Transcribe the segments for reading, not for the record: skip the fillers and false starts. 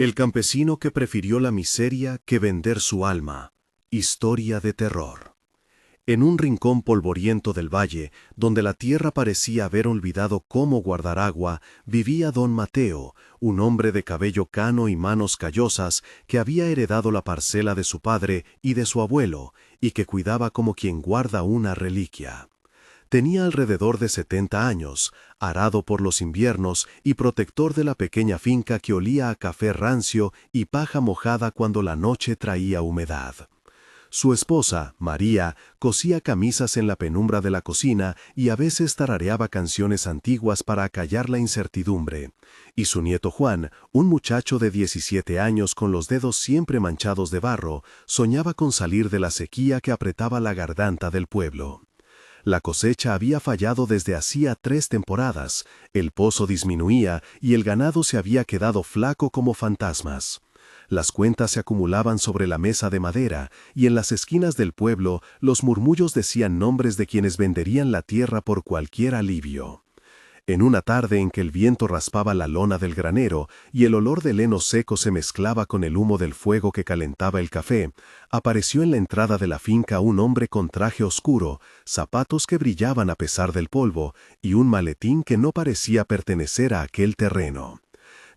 El campesino que prefirió la miseria que vender su alma. Historia de terror. En un rincón polvoriento del valle, donde la tierra parecía haber olvidado cómo guardar agua, vivía don Mateo, un hombre de cabello cano y manos callosas, que había heredado la parcela de su padre y de su abuelo, y que cuidaba como quien guarda una reliquia. Tenía alrededor de 70 años, arado por los inviernos y protector de la pequeña finca que olía a café rancio y paja mojada cuando la noche traía humedad. Su esposa, María, cosía camisas en la penumbra de la cocina y a veces tarareaba canciones antiguas para acallar la incertidumbre. Y su nieto Juan, un muchacho de 17 años con los dedos siempre manchados de barro, soñaba con salir de la sequía que apretaba la garganta del pueblo. La cosecha había fallado desde hacía 3 temporadas, el pozo disminuía y el ganado se había quedado flaco como fantasmas. Las cuentas se acumulaban sobre la mesa de madera, y en las esquinas del pueblo los murmullos decían nombres de quienes venderían la tierra por cualquier alivio. En una tarde en que el viento raspaba la lona del granero y el olor del heno seco se mezclaba con el humo del fuego que calentaba el café, apareció en la entrada de la finca un hombre con traje oscuro, zapatos que brillaban a pesar del polvo y un maletín que no parecía pertenecer a aquel terreno.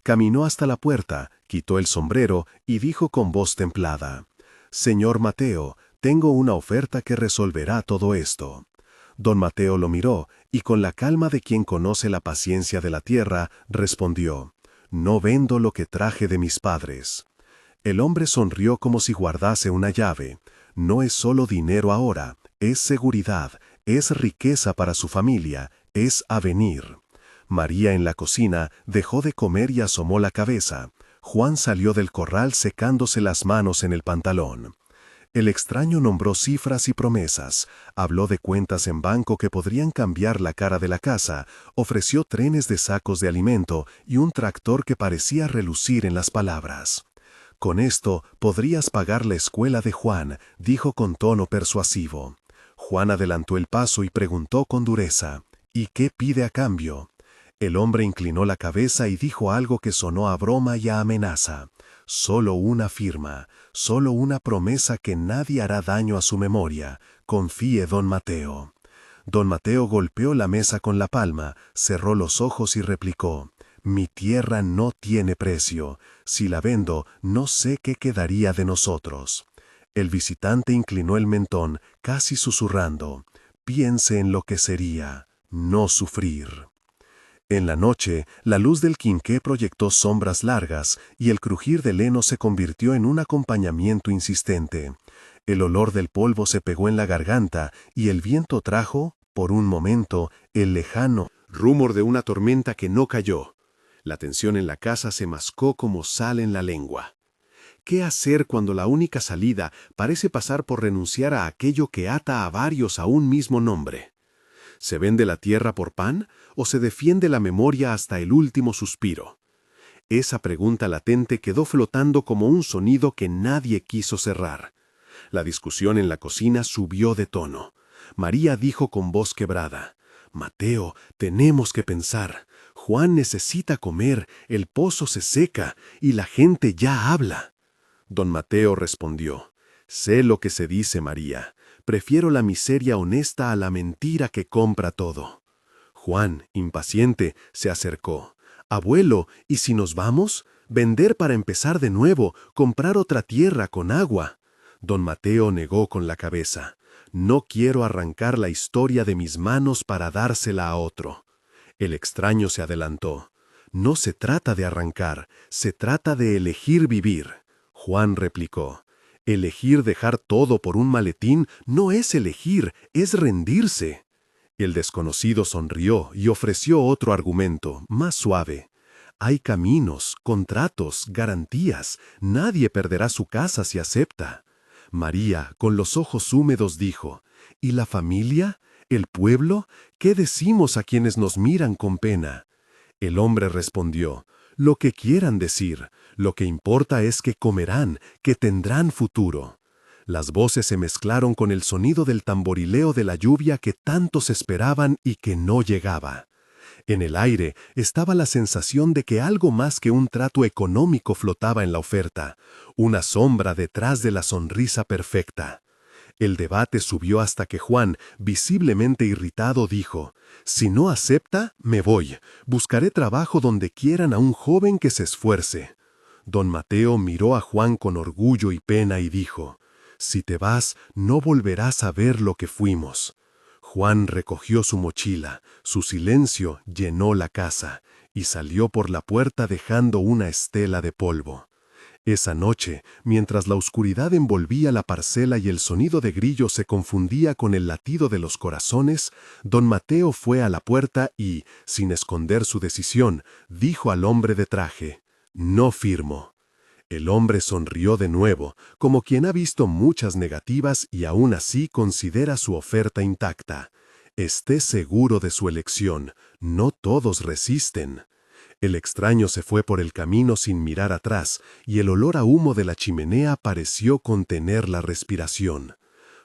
Caminó hasta la puerta, quitó el sombrero y dijo con voz templada: «Señor Mateo, tengo una oferta que resolverá todo esto». Don Mateo lo miró y con la calma de quien conoce la paciencia de la tierra, respondió: «No vendo lo que traje de mis padres». El hombre sonrió como si guardase una llave. No es solo dinero ahora, es seguridad, es riqueza para su familia, es avenir. María en la cocina dejó de comer y asomó la cabeza. Juan salió del corral secándose las manos en el pantalón. El extraño nombró cifras y promesas, habló de cuentas en banco que podrían cambiar la cara de la casa, ofreció trenes de sacos de alimento y un tractor que parecía relucir en las palabras. «Con esto podrías pagar la escuela de Juan», dijo con tono persuasivo. Juan adelantó el paso y preguntó con dureza: «¿Y qué pide a cambio?». El hombre inclinó la cabeza y dijo algo que sonó a broma y a amenaza: «Solo una firma, solo una promesa que nadie hará daño a su memoria. Confíe, don Mateo». Don Mateo golpeó la mesa con la palma, cerró los ojos y replicó: «Mi tierra no tiene precio. Si la vendo, no sé qué quedaría de nosotros». El visitante inclinó el mentón, casi susurrando: «Piense en lo que sería no sufrir». En la noche, la luz del quinqué proyectó sombras largas y el crujir del heno se convirtió en un acompañamiento insistente. El olor del polvo se pegó en la garganta y el viento trajo, por un momento, el lejano rumor de una tormenta que no cayó. La tensión en la casa se mascó como sal en la lengua. ¿Qué hacer cuando la única salida parece pasar por renunciar a aquello que ata a varios a un mismo nombre? ¿Se vende la tierra por pan o se defiende la memoria hasta el último suspiro? Esa pregunta latente quedó flotando como un sonido que nadie quiso cerrar. La discusión en la cocina subió de tono. María dijo con voz quebrada: «Mateo, tenemos que pensar. Juan necesita comer, el pozo se seca y la gente ya habla». Don Mateo respondió: «Sé lo que se dice, María. Prefiero la miseria honesta a la mentira que compra todo». Juan, impaciente, se acercó. «Abuelo, ¿y si nos vamos? Vender para empezar de nuevo, comprar otra tierra con agua». Don Mateo negó con la cabeza: «No quiero arrancar la historia de mis manos para dársela a otro». El extraño se adelantó: «No se trata de arrancar, se trata de elegir vivir». Juan replicó: «Elegir dejar todo por un maletín no es elegir, es rendirse». El desconocido sonrió y ofreció otro argumento, más suave: «Hay caminos, contratos, garantías. Nadie perderá su casa si acepta». María, con los ojos húmedos, dijo: «¿Y la familia? ¿El pueblo? ¿Qué decimos a quienes nos miran con pena?». El hombre respondió: «Lo que quieran decir. Lo que importa es que comerán, que tendrán futuro». Las voces se mezclaron con el sonido del tamborileo de la lluvia que tantos esperaban y que no llegaba. En el aire estaba la sensación de que algo más que un trato económico flotaba en la oferta, una sombra detrás de la sonrisa perfecta. El debate subió hasta que Juan, visiblemente irritado, dijo: «Si no acepta, me voy. Buscaré trabajo donde quieran a un joven que se esfuerce». Don Mateo miró a Juan con orgullo y pena y dijo: «Si te vas, no volverás a ver lo que fuimos». Juan recogió su mochila, su silencio llenó la casa, y salió por la puerta dejando una estela de polvo. Esa noche, mientras la oscuridad envolvía la parcela y el sonido de grillos se confundía con el latido de los corazones, don Mateo fue a la puerta y, sin esconder su decisión, dijo al hombre de traje: «No firmo». El hombre sonrió de nuevo, como quien ha visto muchas negativas y aún así considera su oferta intacta. Esté seguro de su elección, no todos resisten. El extraño se fue por el camino sin mirar atrás, y el olor a humo de la chimenea pareció contener la respiración.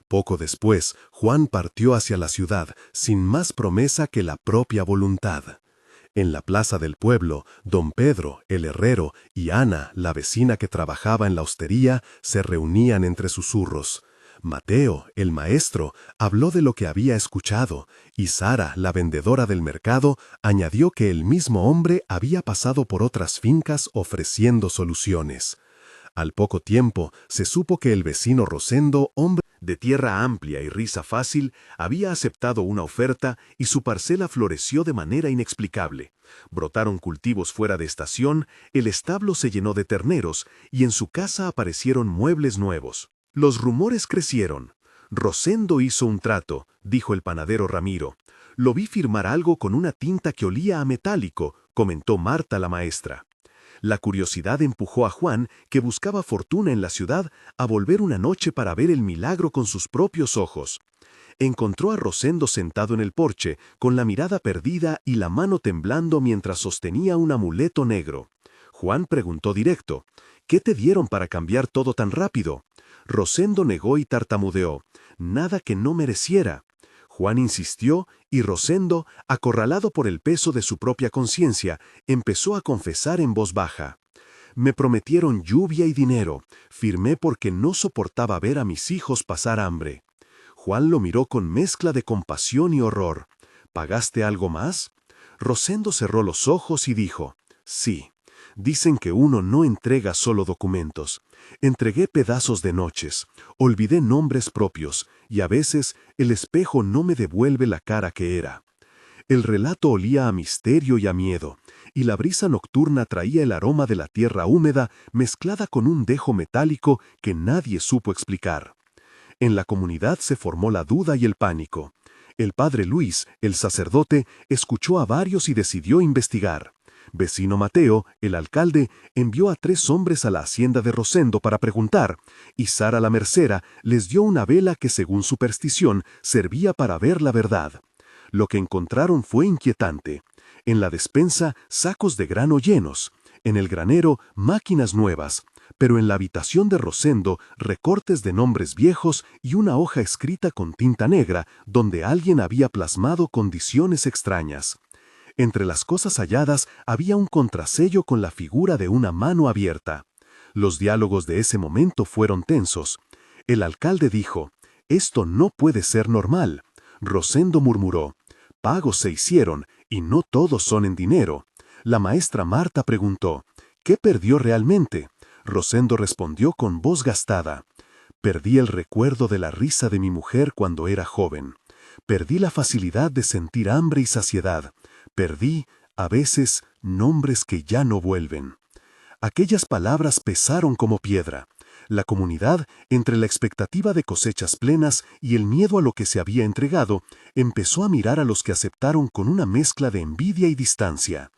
Poco después, Juan partió hacia la ciudad, sin más promesa que la propia voluntad. En la plaza del pueblo, don Pedro, el herrero, y Ana, la vecina que trabajaba en la hostería, se reunían entre susurros. Mateo, el maestro, habló de lo que había escuchado, y Sara, la vendedora del mercado, añadió que el mismo hombre había pasado por otras fincas ofreciendo soluciones. Al poco tiempo, se supo que el vecino Rosendo, hombre de tierra amplia y risa fácil, había aceptado una oferta y su parcela floreció de manera inexplicable. Brotaron cultivos fuera de estación, el establo se llenó de terneros y en su casa aparecieron muebles nuevos. Los rumores crecieron. «Rosendo hizo un trato», dijo el panadero Ramiro. «Lo vi firmar algo con una tinta que olía a metálico», comentó Marta la maestra. La curiosidad empujó a Juan, que buscaba fortuna en la ciudad, a volver una noche para ver el milagro con sus propios ojos. Encontró a Rosendo sentado en el porche, con la mirada perdida y la mano temblando mientras sostenía un amuleto negro. Juan preguntó directo: «¿Qué te dieron para cambiar todo tan rápido?». Rosendo negó y tartamudeó: «Nada que no mereciera». Juan insistió y Rosendo, acorralado por el peso de su propia conciencia, empezó a confesar en voz baja: «Me prometieron lluvia y dinero. Firmé porque no soportaba ver a mis hijos pasar hambre». Juan lo miró con mezcla de compasión y horror. «¿Pagaste algo más?». Rosendo cerró los ojos y dijo: «Sí. Dicen que uno no entrega solo documentos. Entregué pedazos de noches, olvidé nombres propios, y a veces el espejo no me devuelve la cara que era». El relato olía a misterio y a miedo, y la brisa nocturna traía el aroma de la tierra húmeda mezclada con un dejo metálico que nadie supo explicar. En la comunidad se formó la duda y el pánico. El padre Luis, el sacerdote, escuchó a varios y decidió investigar. Vecino Mateo, el alcalde, envió a 3 hombres a la hacienda de Rosendo para preguntar, y Sara la mercera les dio una vela que, según superstición, servía para ver la verdad. Lo que encontraron fue inquietante. En la despensa, sacos de grano llenos. En el granero, máquinas nuevas. Pero en la habitación de Rosendo, recortes de nombres viejos y una hoja escrita con tinta negra, donde alguien había plasmado condiciones extrañas. Entre las cosas halladas había un contrasello con la figura de una mano abierta. Los diálogos de ese momento fueron tensos. El alcalde dijo: «Esto no puede ser normal». Rosendo murmuró: «Pagos se hicieron, y no todos son en dinero». La maestra Marta preguntó: «¿Qué perdió realmente?». Rosendo respondió con voz gastada: «Perdí el recuerdo de la risa de mi mujer cuando era joven. Perdí la facilidad de sentir hambre y saciedad. Perdí, a veces, nombres que ya no vuelven». Aquellas palabras pesaron como piedra. La comunidad, entre la expectativa de cosechas plenas y el miedo a lo que se había entregado, empezó a mirar a los que aceptaron con una mezcla de envidia y distancia.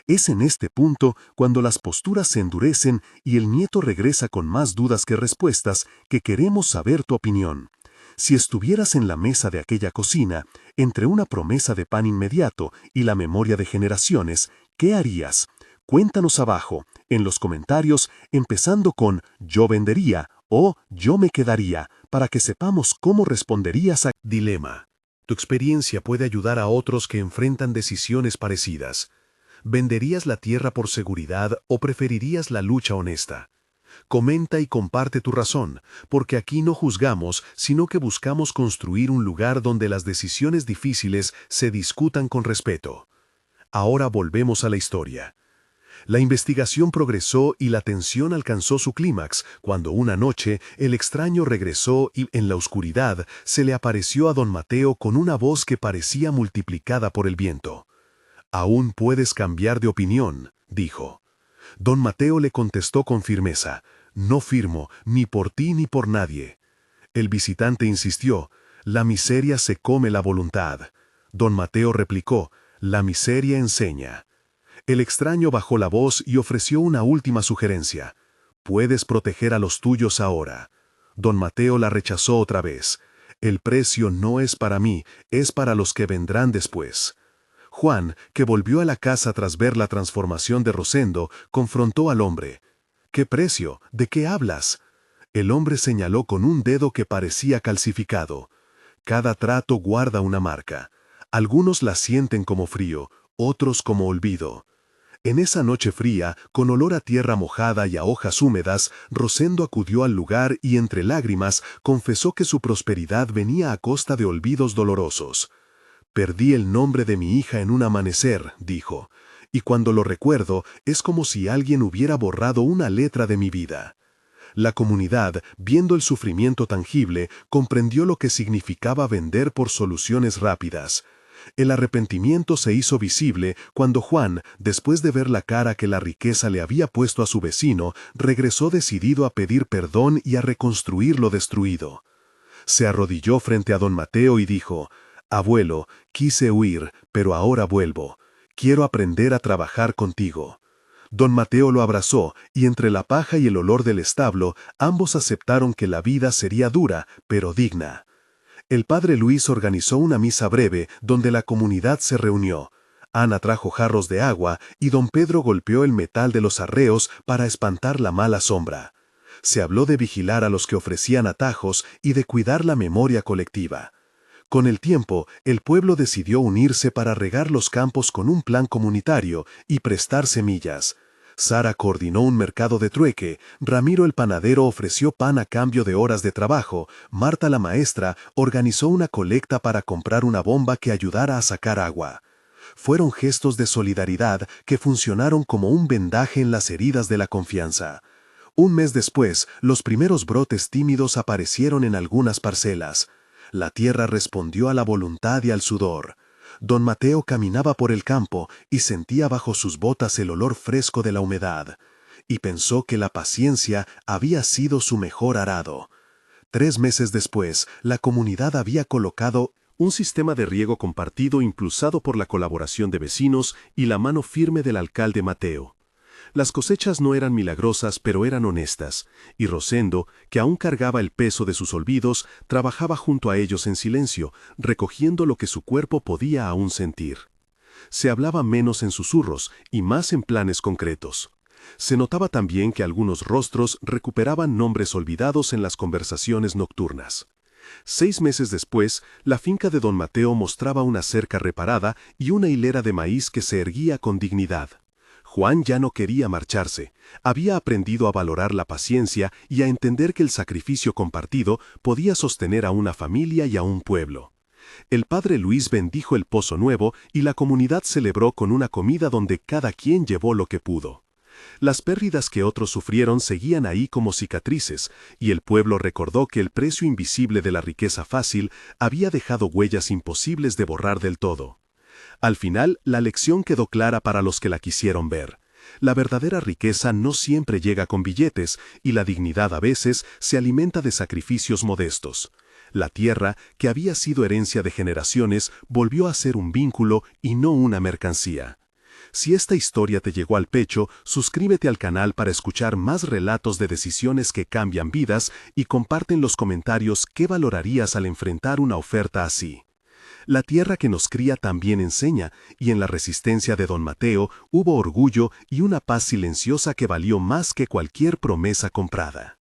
Es en este punto, cuando las posturas se endurecen y el nieto regresa con más dudas que respuestas, que queremos saber tu opinión. Si estuvieras en la mesa de aquella cocina, entre una promesa de pan inmediato y la memoria de generaciones, ¿qué harías? Cuéntanos abajo, en los comentarios, empezando con «yo vendería» o «yo me quedaría», para que sepamos cómo responderías a dilema. Tu experiencia puede ayudar a otros que enfrentan decisiones parecidas. ¿Venderías la tierra por seguridad o preferirías la lucha honesta? Comenta y comparte tu razón, porque aquí no juzgamos, sino que buscamos construir un lugar donde las decisiones difíciles se discutan con respeto. Ahora volvemos a la historia. La investigación progresó y la tensión alcanzó su clímax cuando una noche el extraño regresó y en la oscuridad se le apareció a don Mateo con una voz que parecía multiplicada por el viento. «Aún puedes cambiar de opinión», dijo. Don Mateo le contestó con firmeza: «No firmo, ni por ti ni por nadie». El visitante insistió: «La miseria se come la voluntad». Don Mateo replicó: «La miseria enseña». El extraño bajó la voz y ofreció una última sugerencia: «Puedes proteger a los tuyos ahora». Don Mateo la rechazó otra vez: «El precio no es para mí, es para los que vendrán después». Juan, que volvió a la casa tras ver la transformación de Rosendo, confrontó al hombre. «¿Qué precio? ¿De qué hablas?» El hombre señaló con un dedo que parecía calcificado. «Cada trato guarda una marca. Algunos la sienten como frío, otros como olvido». En esa noche fría, con olor a tierra mojada y a hojas húmedas, Rosendo acudió al lugar y entre lágrimas confesó que su prosperidad venía a costa de olvidos dolorosos. «Perdí el nombre de mi hija en un amanecer», dijo, «y cuando lo recuerdo es como si alguien hubiera borrado una letra de mi vida». La comunidad, viendo el sufrimiento tangible, comprendió lo que significaba vender por soluciones rápidas. El arrepentimiento se hizo visible cuando Juan, después de ver la cara que la riqueza le había puesto a su vecino, regresó decidido a pedir perdón y a reconstruir lo destruido. Se arrodilló frente a don Mateo y dijo: «Abuelo, quise huir, pero ahora vuelvo. Quiero aprender a trabajar contigo». Don Mateo lo abrazó, y entre la paja y el olor del establo, ambos aceptaron que la vida sería dura, pero digna. El padre Luis organizó una misa breve donde la comunidad se reunió. Ana trajo jarros de agua y don Pedro golpeó el metal de los arreos para espantar la mala sombra. Se habló de vigilar a los que ofrecían atajos y de cuidar la memoria colectiva. Con el tiempo, el pueblo decidió unirse para regar los campos con un plan comunitario y prestar semillas. Sara coordinó un mercado de trueque, Ramiro el panadero ofreció pan a cambio de horas de trabajo, Marta la maestra organizó una colecta para comprar una bomba que ayudara a sacar agua. Fueron gestos de solidaridad que funcionaron como un vendaje en las heridas de la confianza. Un mes después, los primeros brotes tímidos aparecieron en algunas parcelas. La tierra respondió a la voluntad y al sudor. Don Mateo caminaba por el campo y sentía bajo sus botas el olor fresco de la humedad, y pensó que la paciencia había sido su mejor arado. 3 meses después, la comunidad había colocado un sistema de riego compartido impulsado por la colaboración de vecinos y la mano firme del alcalde Mateo. Las cosechas no eran milagrosas, pero eran honestas, y Rosendo, que aún cargaba el peso de sus olvidos, trabajaba junto a ellos en silencio, recogiendo lo que su cuerpo podía aún sentir. Se hablaba menos en susurros y más en planes concretos. Se notaba también que algunos rostros recuperaban nombres olvidados en las conversaciones nocturnas. 6 meses después, la finca de don Mateo mostraba una cerca reparada y una hilera de maíz que se erguía con dignidad. Juan ya no quería marcharse. Había aprendido a valorar la paciencia y a entender que el sacrificio compartido podía sostener a una familia y a un pueblo. El padre Luis bendijo el pozo nuevo y la comunidad celebró con una comida donde cada quien llevó lo que pudo. Las pérdidas que otros sufrieron seguían ahí como cicatrices, y el pueblo recordó que el precio invisible de la riqueza fácil había dejado huellas imposibles de borrar del todo. Al final, la lección quedó clara para los que la quisieron ver. La verdadera riqueza no siempre llega con billetes, y la dignidad a veces se alimenta de sacrificios modestos. La tierra, que había sido herencia de generaciones, volvió a ser un vínculo y no una mercancía. Si esta historia te llegó al pecho, suscríbete al canal para escuchar más relatos de decisiones que cambian vidas y comparte en los comentarios qué valorarías al enfrentar una oferta así. La tierra que nos cría también enseña, y en la resistencia de don Mateo hubo orgullo y una paz silenciosa que valió más que cualquier promesa comprada.